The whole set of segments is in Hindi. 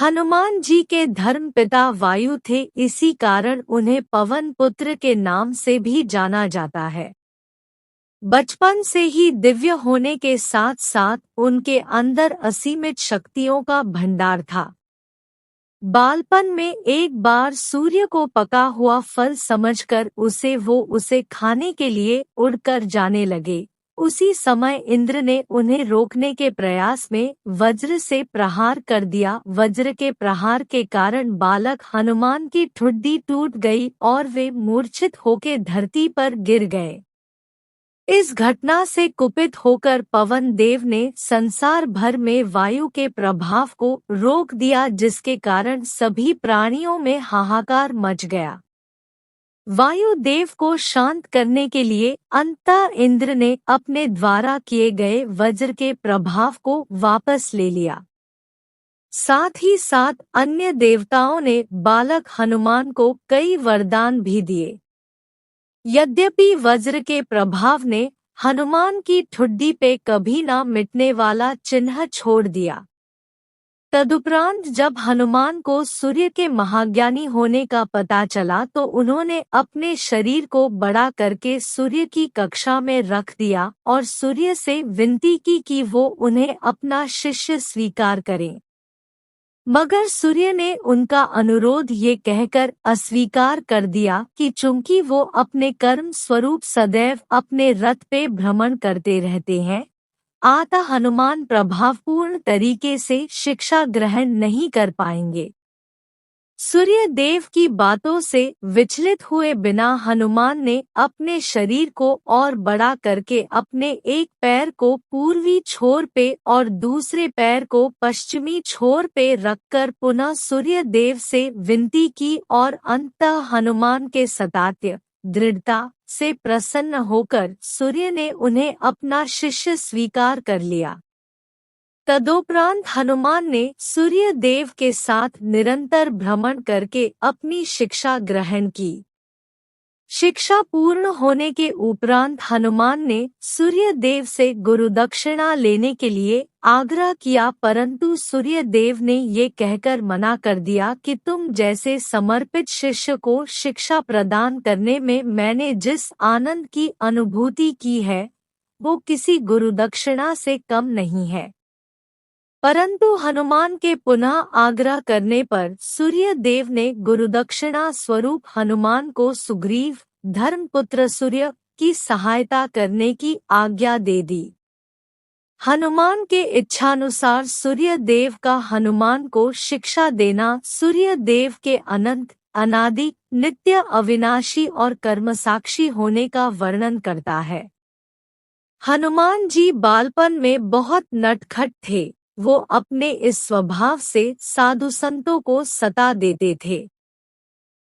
हनुमान जी के धर्मपिता वायु थे, इसी कारण उन्हें पवन पुत्र के नाम से भी जाना जाता है। बचपन से ही दिव्य होने के साथ साथ उनके अंदर असीमित शक्तियों का भंडार था। बालपन में एक बार सूर्य को पका हुआ फल समझकर उसे खाने के लिए उड़कर जाने लगे। उसी समय इंद्र ने उन्हें रोकने के प्रयास में वज्र से प्रहार कर दिया। वज्र के प्रहार के कारण बालक हनुमान की ठुड्डी टूट गई और वे मूर्छित होकर धरती पर गिर गए। इस घटना से कुपित होकर पवन देव ने संसार भर में वायु के प्रभाव को रोक दिया, जिसके कारण सभी प्राणियों में हाहाकार मच गया। वायु देव को शांत करने के लिए अंततः इंद्र ने अपने द्वारा किए गए वज्र के प्रभाव को वापस ले लिया। साथ ही साथ अन्य देवताओं ने बालक हनुमान को कई वरदान भी दिए। यद्यपि वज्र के प्रभाव ने हनुमान की ठुड्डी पे कभी न मिटने वाला चिन्ह छोड़ दिया। तदुपरांत जब हनुमान को सूर्य के महाज्ञानी होने का पता चला तो उन्होंने अपने शरीर को बड़ा करके सूर्य की कक्षा में रख दिया और सूर्य से विनती की कि वो उन्हें अपना शिष्य स्वीकार करें। मगर सूर्य ने उनका अनुरोध ये कहकर अस्वीकार कर दिया कि चूंकि वो अपने कर्म स्वरूप सदैव अपने रथ पे भ्रमण करते रहते हैं, अतः हनुमान प्रभावपूर्ण तरीके से शिक्षा ग्रहण नहीं कर पाएंगे। सूर्य देव की बातों से विचलित हुए बिना हनुमान ने अपने शरीर को और बड़ा करके अपने एक पैर को पूर्वी छोर पे और दूसरे पैर को पश्चिमी छोर पे रखकर पुनः सूर्य देव से विनती की और अंततः हनुमान के सत्य दृढ़ता से प्रसन्न होकर सूर्य ने उन्हें अपना शिष्य स्वीकार कर लिया। तदोपरांत हनुमान ने सूर्य देव के साथ निरंतर भ्रमण करके अपनी शिक्षा ग्रहण की। शिक्षा पूर्ण होने के उपरांत हनुमान ने सूर्य देव से गुरुदक्षिणा लेने के लिए आग्रह किया, परंतु सूर्य देव ने ये कहकर मना कर दिया कि तुम जैसे समर्पित शिष्य को शिक्षा प्रदान करने में मैंने जिस आनंद की अनुभूति की है वो किसी गुरुदक्षिणा से कम नहीं है। परंतु हनुमान के पुनः आग्रह करने पर सूर्य देव ने गुरुदक्षिणा स्वरूप हनुमान को सुग्रीव धर्मपुत्र सूर्य की सहायता करने की आज्ञा दे दी। हनुमान के इच्छानुसार सूर्य देव का हनुमान को शिक्षा देना सूर्य देव के अनंत अनादि नित्य अविनाशी और कर्मसाक्षी होने का वर्णन करता है। हनुमान जी बालपन में बहुत नटखट थे। वो अपने इस स्वभाव से साधु संतों को सता देते थे।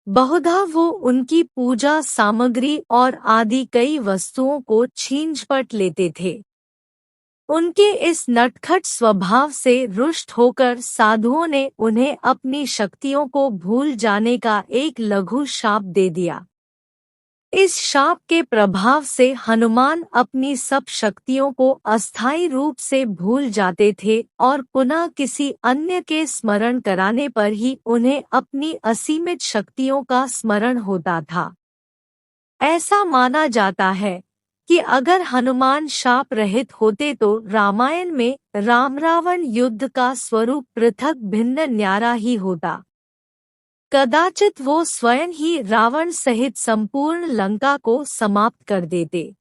बहुधा वो उनकी पूजा सामग्री और आदि कई वस्तुओं को छीन-झपट लेते थे। उनके इस नटखट स्वभाव से रुष्ट होकर साधुओं ने उन्हें अपनी शक्तियों को भूल जाने का एक लघु शाप दे दिया। इस शाप के प्रभाव से हनुमान अपनी सब शक्तियों को अस्थायी रूप से भूल जाते थे और पुनः किसी अन्य के स्मरण कराने पर ही उन्हें अपनी असीमित शक्तियों का स्मरण होता था। ऐसा माना जाता है कि अगर हनुमान शाप रहित होते तो रामायण में राम रावण युद्ध का स्वरूप पृथक भिन्न न्यारा ही होता। कदाचित वो स्वयं ही रावण सहित संपूर्ण लंका को समाप्त कर देते।